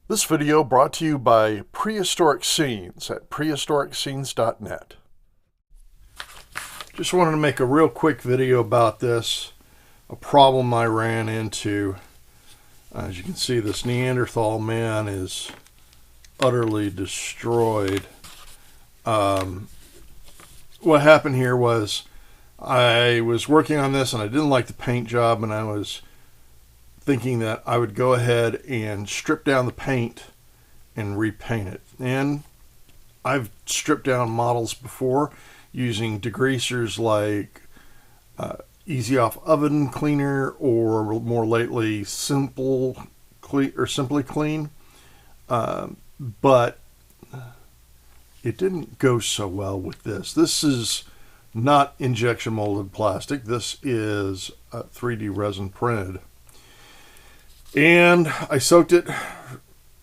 This video brought to you by Prehistoric Scenes at prehistoricscenes.net. Just wanted to make a real quick video about this, a problem I ran into. As you can see, this Neanderthal man is utterly destroyed. What happened here was I was working on this and I didn't like the paint job, and I was thinking that I would go ahead and strip down the paint and repaint it. And I've stripped down models before using degreasers like Easy Off Oven Cleaner, or more lately Simply Clean. But it didn't go so well with this. This is not injection molded plastic. This is 3D resin printed. And I soaked it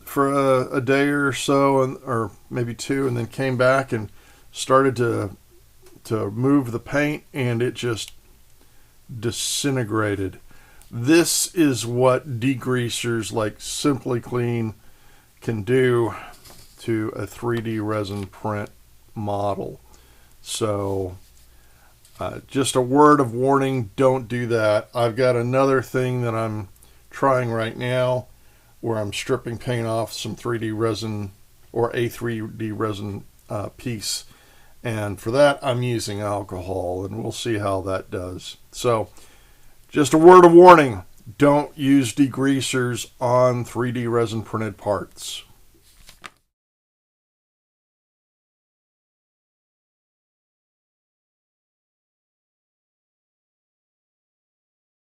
for a day or so, or maybe two, and then came back and started to move the paint, and it just disintegrated. This is what degreasers like Simply Clean can do to a 3D resin print model. So just a word of warning, don't do that. I've got another thing that I'm trying right now where I'm stripping paint off some 3D resin, or a 3D resin piece, and for that I'm using alcohol, and we'll see how that does. So just a word of warning, don't use degreasers on 3D resin printed parts.